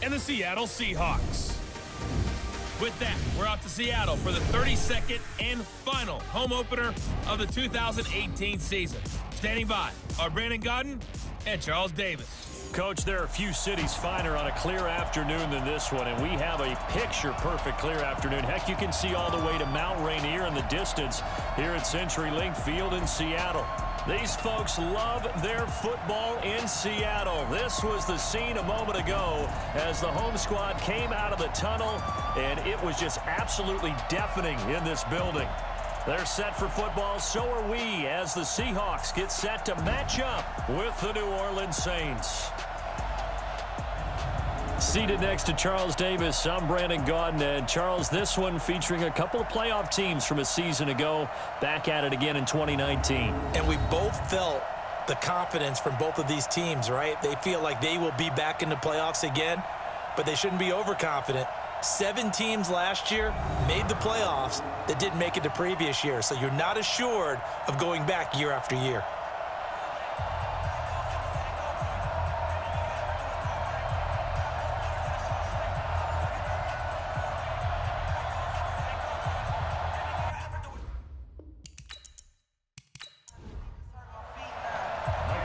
and the Seattle Seahawks. With that, we're out to Seattle for the 32nd and final home opener of the 2018 season. Standing by are Brandon Gaudin and Charles Davis. Coach, there are a few cities finer on a clear afternoon than this one, and we have a picture-perfect clear afternoon. Heck, you can see all the way to Mount Rainier in the distance here at CenturyLink Field in Seattle. These folks love their football in Seattle. This was the scene a moment ago as the home squad came out of the tunnel, and it was just absolutely deafening in this building. They're set for football, so are we, as the Seahawks get set to match up with the New Orleans Saints. Seated next to Charles Davis, I'm Brandon Gaudin. And Charles, this one featuring a couple of playoff teams from a season ago, back at it again in 2019. And we both felt the confidence from both of these teams, right? They feel like they will be back in the playoffs again, but they shouldn't be overconfident. 7 teams last year made the playoffs that didn't make it the previous year, so you're not assured of going back year after year.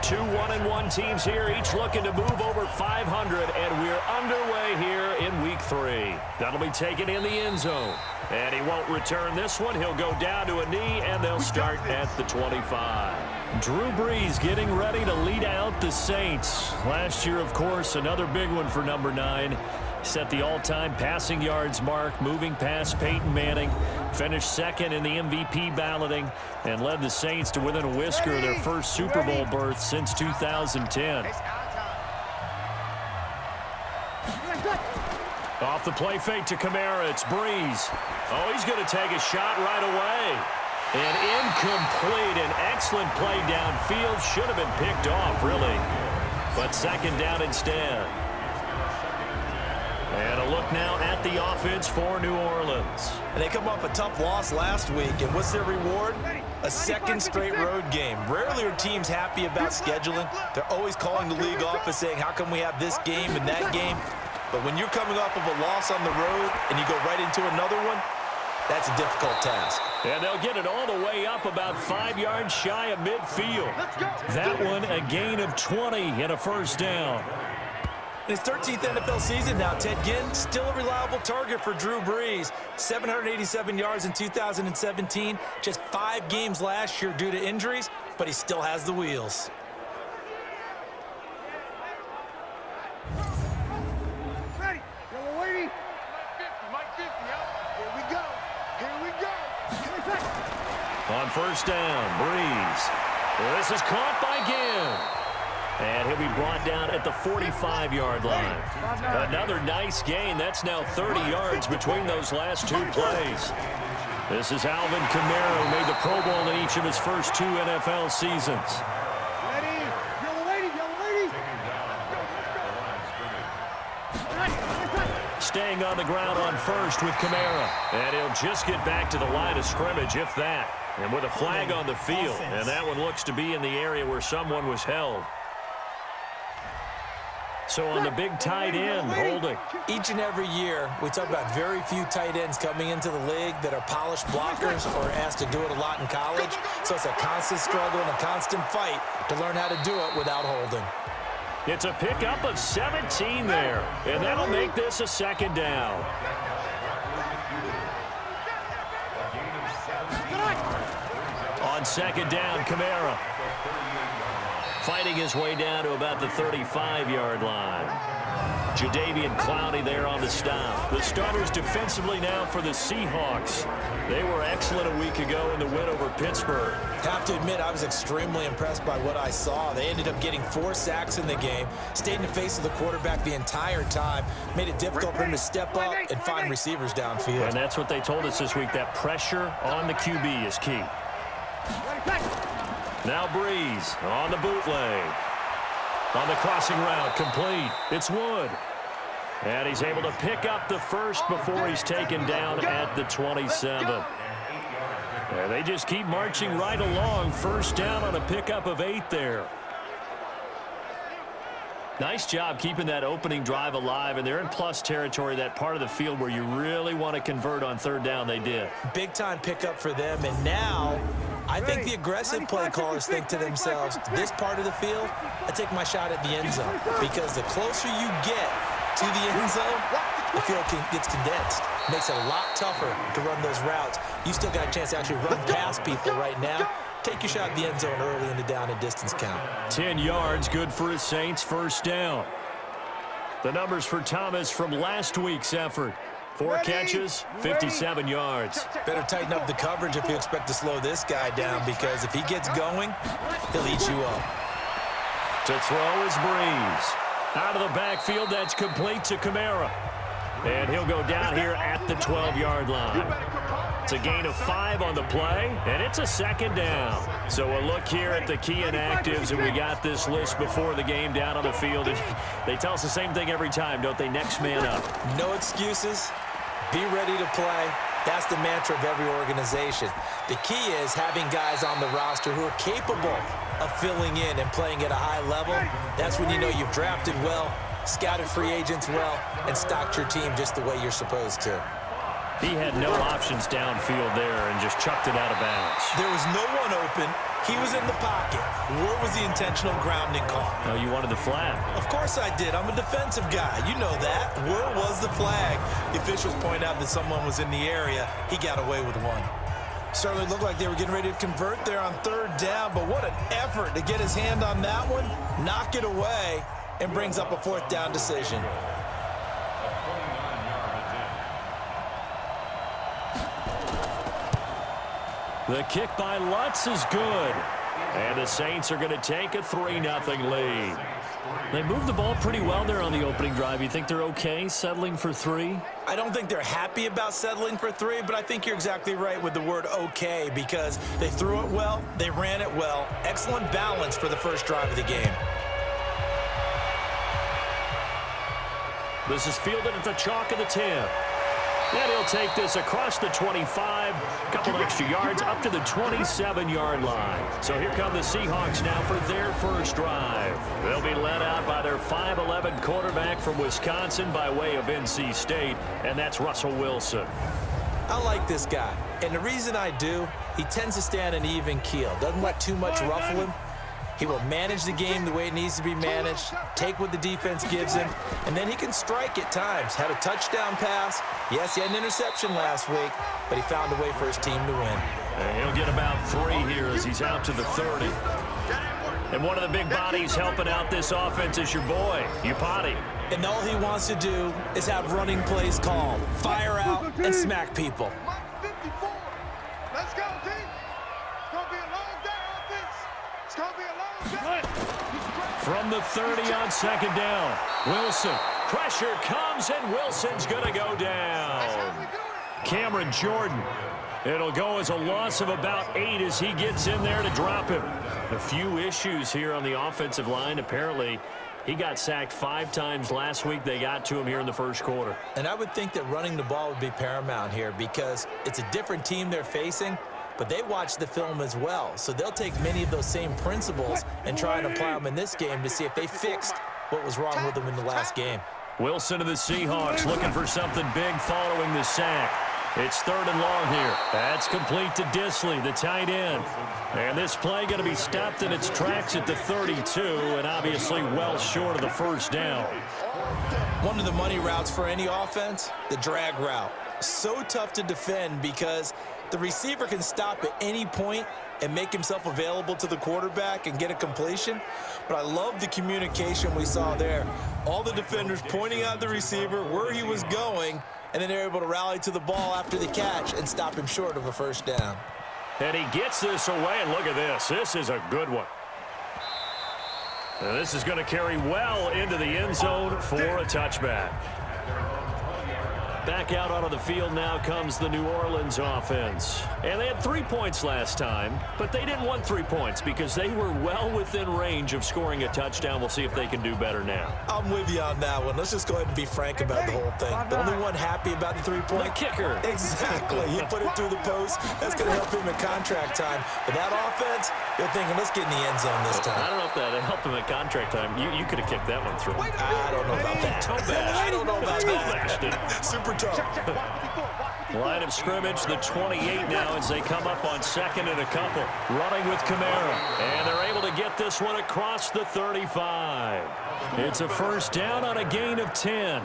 Two 1-1 teams here, each looking to move over 500, and we're underway here in week 3. That'll be taken in the end zone. And he won't return this one. He'll go down to a knee, and they'll start at the 25. Drew Brees getting ready to lead out the Saints. Last year, of course, another big one for number 9. Set the all-time passing yards mark, moving past Peyton Manning. Finished second in the MVP balloting and led the Saints to within a whisker of their first Super Bowl berth since 2010. Off the play fake to Kamara, it's Brees. Oh, he's going to take a shot right away. And incomplete, an excellent play downfield. Should have been picked off, really. But second down instead. And a look now at the offense for New Orleans. And they come off a tough loss last week, and what's their reward? A second straight road game. Rarely are teams happy about scheduling. They're always calling the league office saying, how come we have this game and that game? But when you're coming off of a loss on the road and you go right into another one, that's a difficult task. And they'll get it all the way up about 5 yards shy of midfield. That one a gain of 20 and a first down. In his 13th NFL season now, Ted Ginn, still a reliable target for Drew Brees. 787 yards in 2017, just 5 games last year due to injuries, but he still has the wheels. Ready, yellow lady. Mike 50, Here we go. On first down, Brees. This is caught by Ginn. And he'll be brought down at the 45-yard line. Another nice gain. That's now 30 yards between those last 2 plays. This is Alvin Kamara, who made the Pro Bowl in each of his first 2 NFL seasons. Ready, yellow lady. Staying on the ground on first with Kamara. And he'll just get back to the line of scrimmage, if that. And with a flag on the field. And that one looks to be in the area where someone was held. So on the big tight end, holding. Each and every year, we talk about very few tight ends coming into the league that are polished blockers or asked to do it a lot in college. So it's a constant struggle and a constant fight to learn how to do it without holding. It's a pickup of 17 there, and that'll make this a second down. On second down, Kamara. Fighting his way down to about the 35-yard line. Jadeveon Clowney there on the stop. The starters defensively now for the Seahawks. They were excellent a week ago in the win over Pittsburgh. Have to admit, I was extremely impressed by what I saw. They ended up getting 4 sacks in the game, stayed in the face of the quarterback the entire time, made it difficult for him to step up and find receivers downfield. And that's what they told us this week, that pressure on the QB is key. Now Brees on the bootleg. On the crossing route, complete. It's Wood. And he's able to pick up the first before he's taken down at the 27. And they just keep marching right along. First down on a pickup of 8 there. Nice job keeping that opening drive alive, and they're in plus territory, that part of the field where you really want to convert on third down. They did. Big time pickup for them, and now I think the aggressive play callers think to themselves, this part of the field, I take my shot at the end zone, because the closer you get to the end zone, the field gets condensed. Makes it a lot tougher to run those routes. You still got a chance to actually run past people right now. Take your shot at the end zone early in the down and distance count. 10 yards, good for a Saints first down. The numbers for Thomas from last week's effort. 4 catches, 57 yards. Better tighten up the coverage if you expect to slow this guy down, because if he gets going, he'll eat you up. To throw is Breeze. Out of the backfield, that's complete to Kamara. And he'll go down here at the 12-yard line. It's a gain of 5 on the play, and it's a second down. So a look here at the key inactives, and we got this list before the game down on the field. And they tell us the same thing every time, don't they? Next man up. No excuses. Be ready to play. That's the mantra of every organization. The key is having guys on the roster who are capable of filling in and playing at a high level. That's when you know you've drafted well, scouted free agents well, and stocked your team just the way you're supposed to. He had no options downfield there and just chucked it out of bounds. There was no one open. He was in the pocket. Where was the intentional grounding call? Oh, you wanted the flag. Of course I did. I'm a defensive guy. You know that. Where was the flag? The officials point out that someone was in the area. He got away with one. Certainly looked like they were getting ready to convert there on third down, but what an effort to get his hand on that one, knock it away, and brings up a fourth down decision. The kick by Lutz is good. And the Saints are going to take a 3-0 lead. They moved the ball pretty well there on the opening drive. You think they're okay settling for 3? I don't think they're happy about settling for 3, but I think you're exactly right with the word okay, because they threw it well, they ran it well. Excellent balance for the first drive of the game. This is fielded at the chalk of the 10. And he'll take this across the 25, a couple extra yards up to the 27-yard line. So here come the Seahawks now for their first drive. They'll be led out by their 5'11" quarterback from Wisconsin by way of NC State, and that's Russell Wilson. I like this guy, and the reason I do, he tends to stand an even keel, doesn't let too much ruffle him. He will manage the game the way it needs to be managed, take what the defense gives him, and then he can strike at times. Had a touchdown pass. Yes, he had an interception last week, but he found a way for his team to win. And he'll get about 3 here as he's out to the 30. And one of the big bodies helping out this offense is your boy, Upati. And all he wants to do is have running plays called. Fire out and smack people. 54. Let's go, team. It's going to be a long day on this. It's going to be a long day. From the 30 on second down, Wilson. Pressure comes, and Wilson's going to go down. Cameron Jordan. It'll go as a loss of about 8 as he gets in there to drop him. A few issues here on the offensive line. Apparently, he got sacked 5 times last week. They got to him here in the first quarter. And I would think that running the ball would be paramount here, because it's a different team they're facing, but they watch the film as well. So they'll take many of those same principles and try and apply them in this game to see if they fixed what was wrong with them in the last game. Wilson of the Seahawks looking for something big following the sack. It's 3rd and long here. That's complete to Disley, the tight end. And this play going to be stopped in its tracks at the 32, and obviously well short of the first down. One of the money routes for any offense, the drag route. So tough to defend because the receiver can stop at any point and make himself available to the quarterback and get a completion. But I love the communication we saw there. All the defenders pointing out the receiver, where he was going, and then they're able to rally to the ball after the catch and stop him short of a first down. And he gets this away, and look at this. This is a good one. And this is going to carry well into the end zone for a touchback. Back out onto the field now comes the New Orleans offense. And they had 3 points last time, but they didn't want 3 points because they were well within range of scoring a touchdown. We'll see if they can do better now. I'm with you on that one. Let's just go ahead and be frank about the whole thing. The only one happy about the 3-point? The kicker. Exactly. He put it through the post. That's going to help him at contract time. But that offense, they're thinking, let's get in the end zone this time. I don't know if that helped him at contract time. You could have kicked that one through. I don't know about that. I don't know about that. Super tough. Line of scrimmage, the 28 now as they come up on 2nd and a couple. Running with Kamara. And they're able to get this one across the 35. It's a first down on a gain of 10.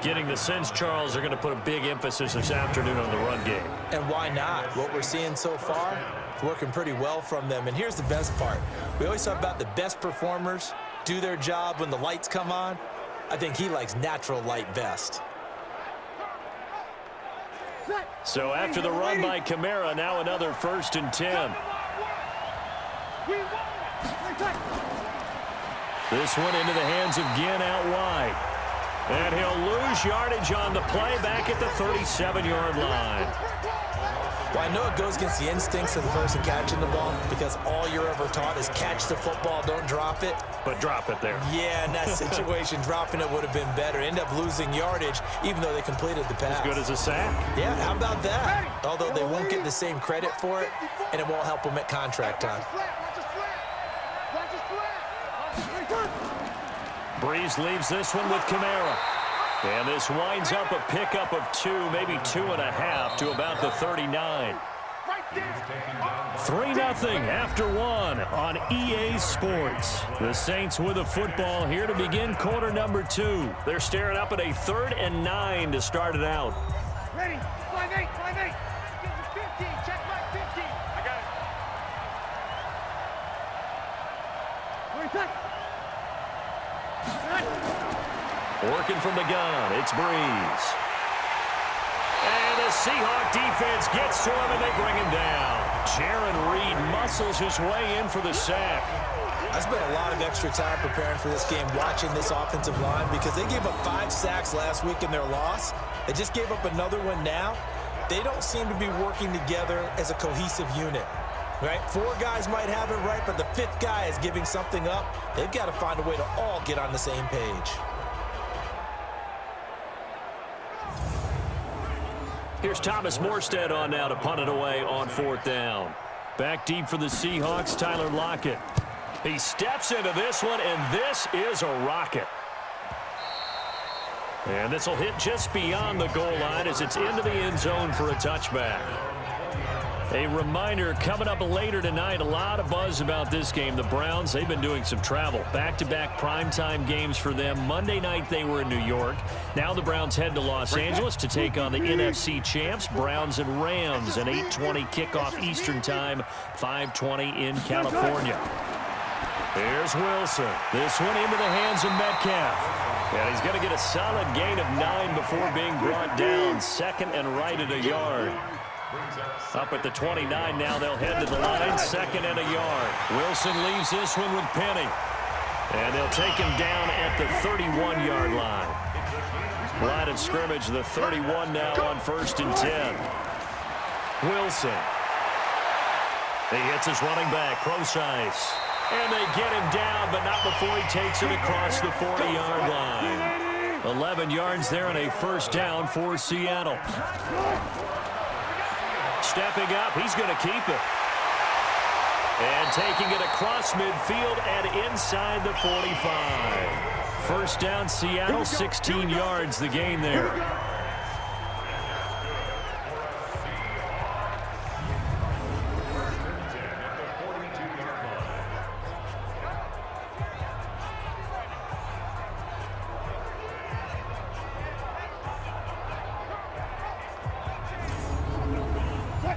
Getting the sense, Charles, are going to put a big emphasis this afternoon on the run game. And why not? What we're seeing so far, it's working pretty well from them. And here's the best part. We always talk about the best performers do their job when the lights come on. I think he likes natural light best. So after the run by Kamara, now another 1st and 10. This one into the hands of Ginn out wide. And he'll lose yardage on the play back at the 37-yard line. Well, I know it goes against the instincts of the person catching the ball because all you're ever taught is catch the football, don't drop it. But drop it there. Yeah, in that situation, dropping it would have been better. End up losing yardage, even though they completed the pass. As good as a sack. Yeah, how about that? Although they won't get the same credit for it, and it won't help them at contract time. Breeze leaves this one with Kamara. And this winds up a pickup of 2, maybe 2.5 to about the 39. 3-0 after 1 on EA Sports. The Saints with a football here to begin quarter number 2. They're staring up at a 3rd and 9 to start it out. Ready? 5-8, 5-8. Give me 15. Check my 15. I got it. Working from the gun, it's Breeze. And the Seahawk defense gets to him, and they bring him down. Jaron Reed muscles his way in for the sack. I spent a lot of extra time preparing for this game, watching this offensive line, because they gave up 5 sacks last week in their loss. They just gave up another one now. They don't seem to be working together as a cohesive unit. Right? 4 guys might have it right, but the 5th guy is giving something up. They've got to find a way to all get on the same page. Here's Thomas Morstead on now to punt it away on 4th down. Back deep for the Seahawks, Tyler Lockett. He steps into this one, and this is a rocket. And this will hit just beyond the goal line as it's into the end zone for a touchback. A reminder, coming up later tonight, a lot of buzz about this game. The Browns, they've been doing some travel. Back-to-back primetime games for them. Monday night, they were in New York. Now the Browns head to Los Angeles to take on the NFC champs, Browns and Rams, an 8:20 kickoff Eastern time, 5:20 in California. Here's Wilson. This one into the hands of Metcalf. And he's going to get a solid gain of 9 before being brought down. 2nd and right at a yard. Up at the 29 now, they'll head to the line, 2nd and a yard. Wilson leaves this one with Penny. And they'll take him down at the 31-yard line. Line of scrimmage, the 31 now on 1st and 10. Wilson. He hits his running back, Procise. And they get him down, but not before he takes it across the 40-yard line. 11 yards there and a first down for Seattle. Stepping up, he's going to keep it. And taking it across midfield and inside the 45. First down, Seattle, 16 yards, the gain there.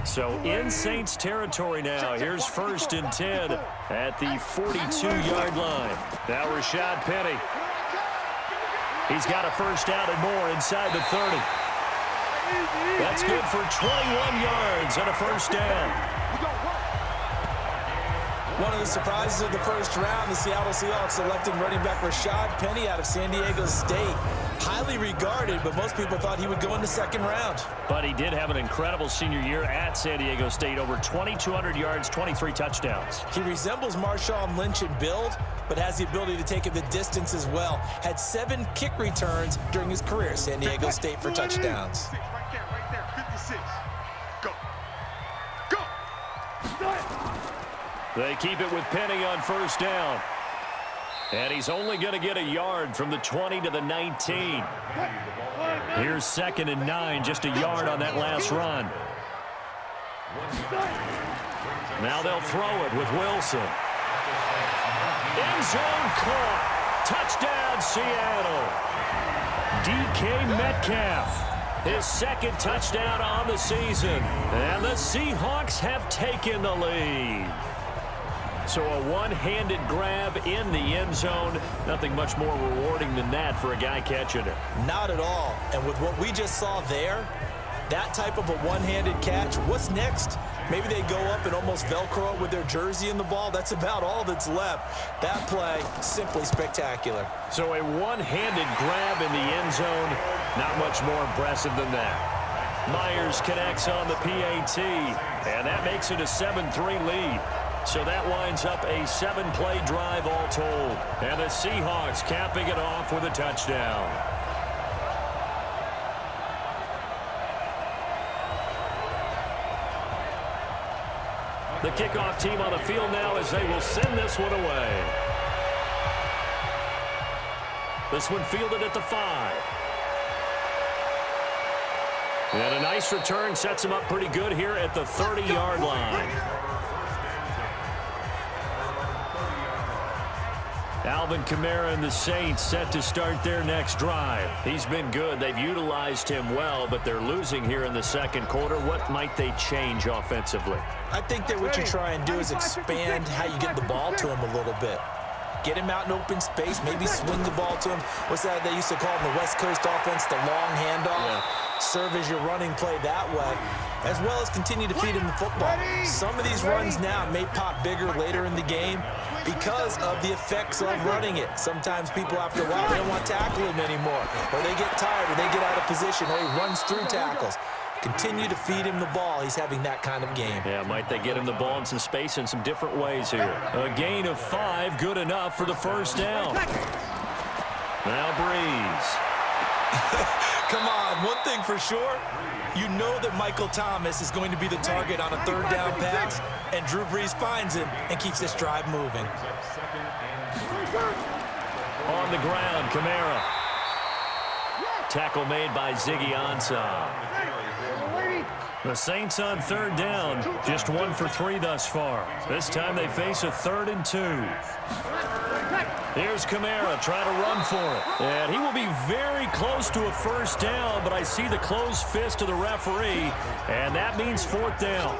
So in Saints territory now. Here's 1st and 10 at the 42-yard line. Now Rashad Penny. He's got a first down and more inside the 30. That's good for 21 yards and a first down. One of the surprises of the first round, the Seattle Seahawks selecting running back Rashad Penny out of San Diego State. Highly regarded, but most people thought he would go in the second round. But he did have an incredible senior year at San Diego State. Over 2,200 yards, 23 touchdowns. He resembles Marshawn Lynch in build, but has the ability to take it the distance as well. Had 7 kick returns during his career at San Diego State for touchdowns. Right there, 56. Go. They keep it with Penny on first down. And he's only going to get a yard from the 20 to the 19. Here's 2nd and 9, just a yard on that last run. Now they'll throw it with Wilson. End zone caught. Touchdown, Seattle. DK Metcalf, his 2nd touchdown on the season. And the Seahawks have taken the lead. So a one-handed grab in the end zone. Nothing much more rewarding than that for a guy catching it. Not at all. And with what we just saw there, that type of a one-handed catch, what's next? Maybe they go up and almost Velcro it with their jersey in the ball. That's about all that's left. That play, simply spectacular. So a one-handed grab in the end zone, not much more impressive than that. Myers connects on the PAT, and that makes it a 7-3 lead. So that winds up a 7-play drive all told. And the Seahawks capping it off with a touchdown. The kickoff team on the field now as they will send this one away. This one fielded at the 5. And a nice return sets him up pretty good here at the 30-yard line. Alvin Kamara and the Saints set to start their next drive. He's been good. They've utilized him well, but they're losing here in the second quarter. What might they change offensively? I think that what you try and do is expand how you get the ball to him a little bit. Get him out in open space, maybe swing the ball to him. What's that they used to call in the West Coast offense, the long handoff? Yeah. Serve as your running play that way, as well as continue to feed him the football. Some of these runs now may pop bigger later in the game because of the effects of running it. Sometimes people, after a while, they don't want to tackle him anymore, or they get tired, or they get out of position, or he runs through tackles. Continue to feed him the ball. He's having that kind of game. Yeah, might they get him the ball in some space in some different ways here. A gain of 5, good enough for the first down. Now Breeze. Come on, one thing for sure, you know that Michael Thomas is going to be the target on a third down pass, and Drew Brees finds him and keeps this drive moving. On the ground, Kamara. Tackle made by Ziggy Ansah. The Saints on third down, just 1 for 3 thus far. This time they face a 3rd and 2. Here's Kamara trying to run for it. And he will be very close to a first down, but I see the closed fist of the referee, and that means 4th down.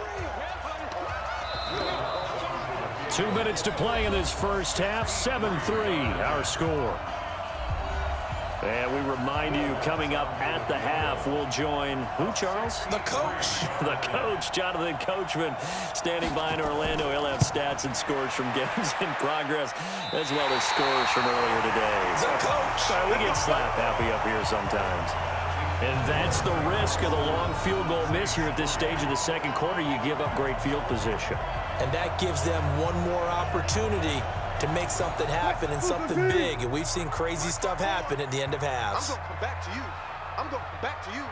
2 minutes to play in this first half, 7-3 our score. And we remind you, coming up at the half, we'll join who, Charles? The coach. The coach, Jonathan Coachman, standing by in Orlando. He'll have stats and scores from games in progress, as well as scores from earlier today. The coach. We get slap happy up here sometimes. And that's the risk of the long field goal miss here at this stage of the second quarter. You give up great field position. And that gives them one more opportunity to make something happen and something big. And we've seen crazy stuff happen at the end of halves. I'm going to come back to you. I'm going to come back to you.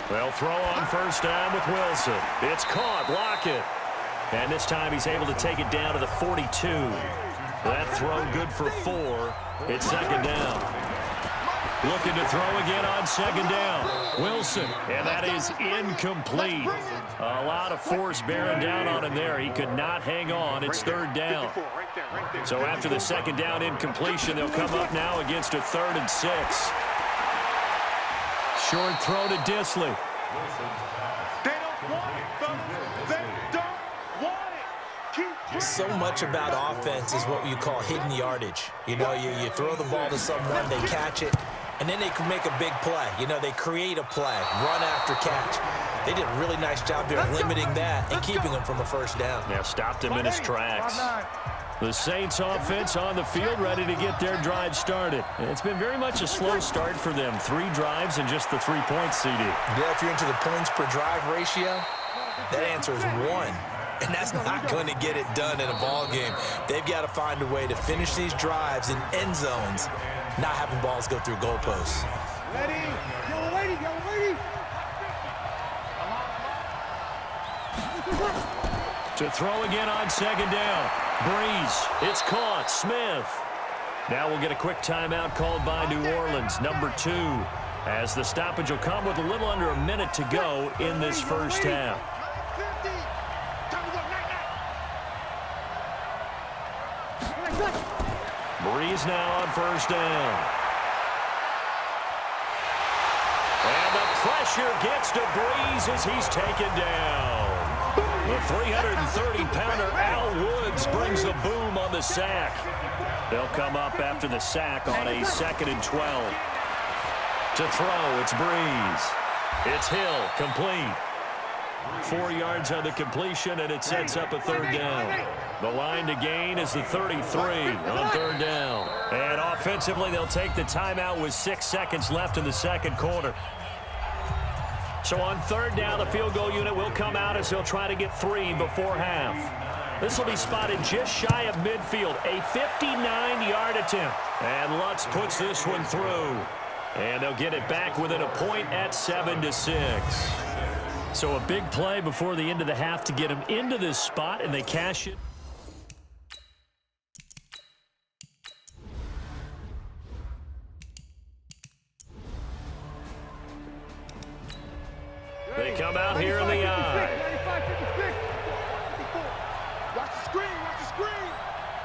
They'll throw on first down with Wilson. It's caught. Lockett. And this time he's able to take it down to the 42. That throw good for 4. It's second down. Looking to throw again on second down. Wilson, and that is incomplete. A lot of force bearing down on him there. He could not hang on. It's third down. So after the second down incompletion, they'll come up now against a 3rd and 6. Short throw to Disley. They don't want it, fellas. They don't want it. So much about offense is what you call hidden yardage. You know, you throw the ball to someone, they catch it, and then they can make a big play. You know, they create a play, run after catch. They did a really nice job there limiting that and keeping him from a first down. Yeah, stopped him in his tracks. The Saints offense on the field, ready to get their drive started. It's been very much a slow start for them. 3 drives and just the 3 points, CD. Yeah, if you're into the points per drive ratio, that answer is 1. And that's not going to get it done in a ball game. They've got to find a way to finish these drives in end zones, not having balls go through goalposts. Ready? Yo, ready, yo, ready. To throw again on 2nd down. Breeze. It's caught. Smith. Now we'll get a quick timeout called by New Orleans, number 2, as the stoppage will come with a little under a minute to go in this first half. Breeze now on 1st down. And the pressure gets to Breeze as he's taken down. The 330-pounder Al Woods brings the boom on the sack. They'll come up after the sack on a 2nd and 12. To throw, it's Breeze. It's Hill, complete. 4 yards on the completion, and it sets up a 3rd down. The line to gain is the 33 on 3rd down. And offensively, they'll take the timeout with 6 seconds left in the 2nd quarter. So on 3rd down, the field goal unit will come out as they'll try to get 3 before half. This will be spotted just shy of midfield, a 59-yard attempt. And Lutz puts this one through. And they'll get it back within a point at 7-6. So a big play before the end of the half to get them into this spot, and they cash it. They come out here in the eye. Watch the screen, watch the screen,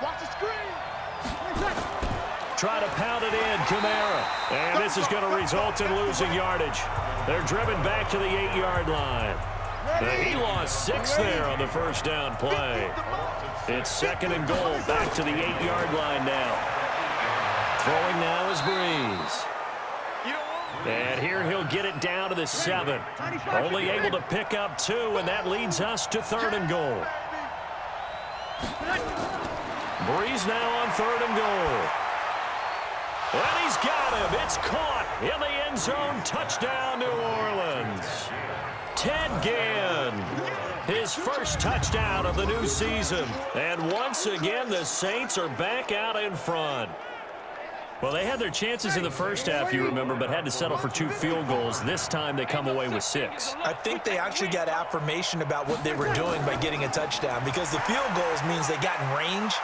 watch the screen. Try to pound it in, Kamara. And this is going to result in losing yardage. They're driven back to the 8-yard line. He lost 6 there on the 1st down play. It's 2nd and goal, back to the 8-yard line now. Throwing now is Breeze. And here he'll get it down to the 7. Only able to pick up 2, and that leads us to 3rd and goal. Breeze now on 3rd and goal. And he's got him. It's caught in the end zone. Touchdown, New Orleans. Ted Ginn, his first touchdown of the new season. And once again, the Saints are back out in front. Well, they had their chances in the first half, you remember, but had to settle for 2 field goals. This time they come away with 6. I think they actually got affirmation about what they were doing by getting a touchdown, because the field goals means they got in range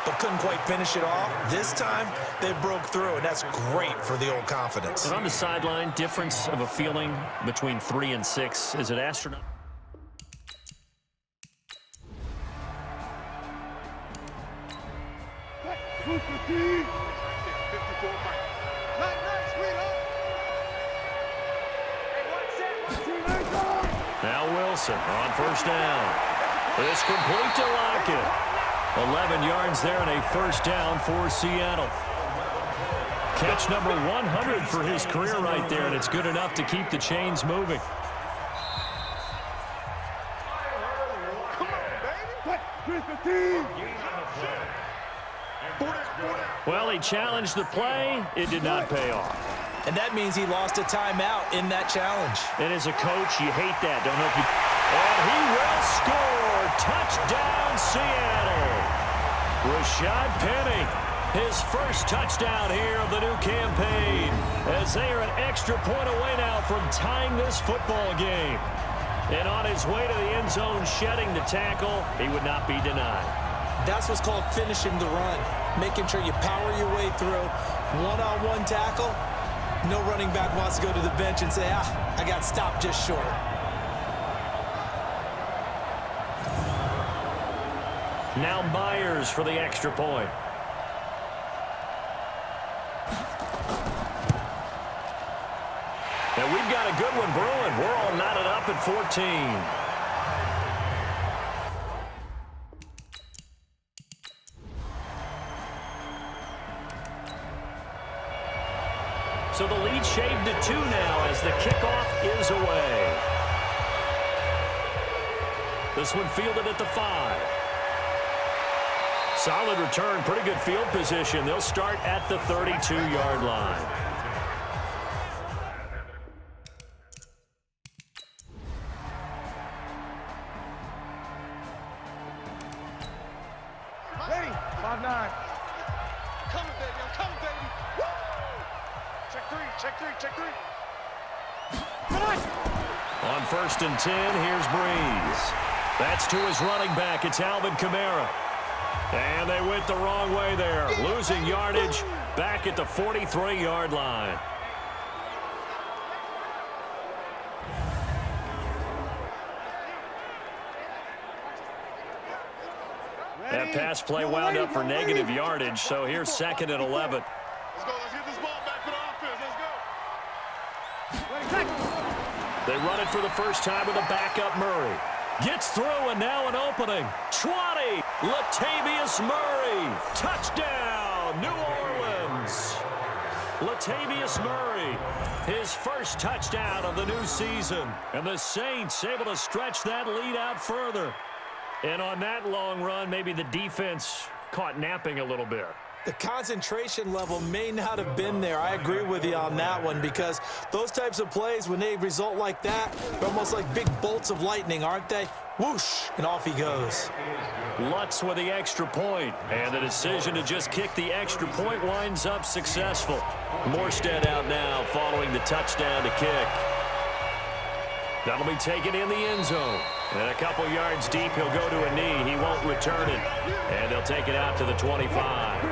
but couldn't quite finish it off. This time, they broke through, and that's great for the old confidence. And on the sideline, difference of a feeling between 3 and 6. Is it astronomical? Now Wilson on 1st down. It's complete to Lockett. 11 yards there and a 1st down for Seattle. Catch number 100 for his career right there, and it's good enough to keep the chains moving. Well, he challenged the play. It did not pay off. And that means he lost a timeout in that challenge. And as a coach, you hate that, don't know if you... And he will score! Touchdown, Seattle! Rashad Penny, his first touchdown here of the new campaign, as they are an extra point away now from tying this football game. And on his way to the end zone, shedding the tackle, he would not be denied. That's what's called finishing the run, making sure you power your way through. One-on-one tackle. No running back wants to go to the bench and say, I got stopped just short. Now Myers for the extra point. And we've got a good one brewing. We're all knotted up at 14. So the lead shaved to 2 now as the kickoff is away. This one fielded at the 5. Solid return, pretty good field position. They'll start at the 32-yard line. Ready? 5-9. Coming, baby. I'm coming, baby. Woo! Check three. Check three. Check three. On 1st and 10, here's Breeze. That's to his running back. It's Alvin Kamara. And they went the wrong way there. Losing yardage back at the 43-yard line. That pass play wound up for negative yardage, so here's 2nd and 11. Let's go. Let's get this ball back for the offense. Let's go. They run it for the first time with a backup Murray. Gets through, and now an opening. 20, Latavius Murray. Touchdown, New Orleans. Latavius Murray, his first touchdown of the new season. And the Saints able to stretch that lead out further. And on that long run, maybe the defense caught napping a little bit. The concentration level may not have been there. I agree with you on that one, because those types of plays, when they result like that, they're almost like big bolts of lightning, aren't they? Whoosh, and off he goes. Lutz with the extra point, and the decision to just kick the extra point winds up successful. Morstead out now following the touchdown to kick. That'll be taken in the end zone. And a couple yards deep, he'll go to a knee. He won't return it. And they'll take it out to the 25.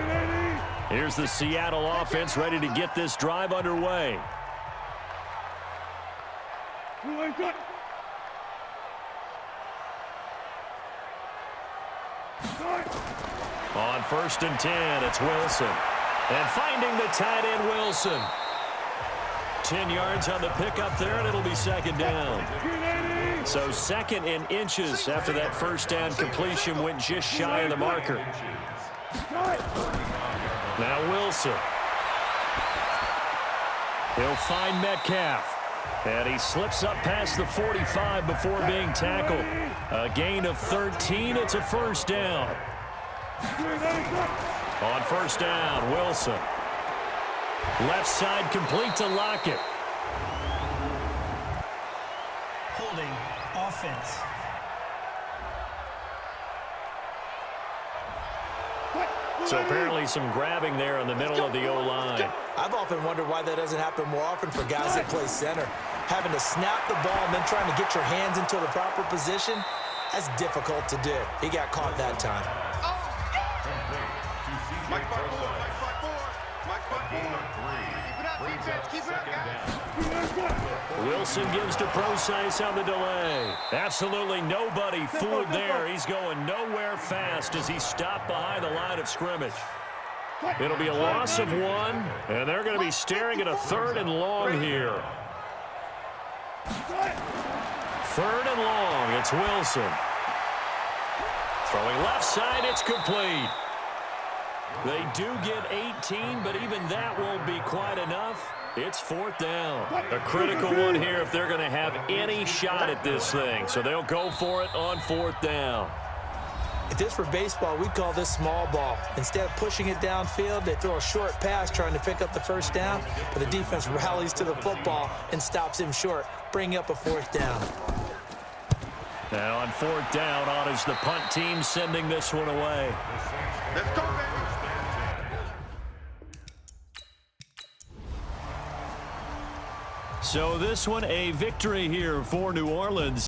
Here's the Seattle offense ready to get this drive underway. On 1st and 10, it's Wilson. And finding the tight end, Wilson. 10 yards on the pickup there, and it'll be 2nd down. So 2nd and inches after that first down completion went just shy of the marker. Now Wilson. He'll find Metcalf. And he slips up past the 45 before being tackled. A gain of 13. It's a first down. On 1st down, Wilson. Left side complete to Lockett. Holding offense. So apparently some grabbing there in the middle of the O-line. I've often wondered why that doesn't happen more often for guys that play center. Having to snap the ball and then trying to get your hands into the proper position, that's difficult to do. He got caught that time. Mike 5-4. Mike 5-4. Mike 5-4. Keep it up, defense. Keep it up, guys. Wilson gives to Procise on the delay. Absolutely nobody fooled there. He's going nowhere fast as he stopped behind the line of scrimmage. It'll be a loss of 1, and they're going to be staring at a 3rd and long here. 3rd and long, it's Wilson. Throwing left side, it's complete. They do get 18, but even that won't be quite enough. It's 4th down. A critical one here if they're going to have any shot at this thing. So they'll go for it on 4th down. If this were baseball, we'd call this small ball. Instead of pushing it downfield, they throw a short pass trying to pick up the first down, but the defense rallies to the football and stops him short, bringing up a 4th down. Now on 4th down, on is the punt team sending this one away. Let's go, baby. So this one a victory here for New Orleans.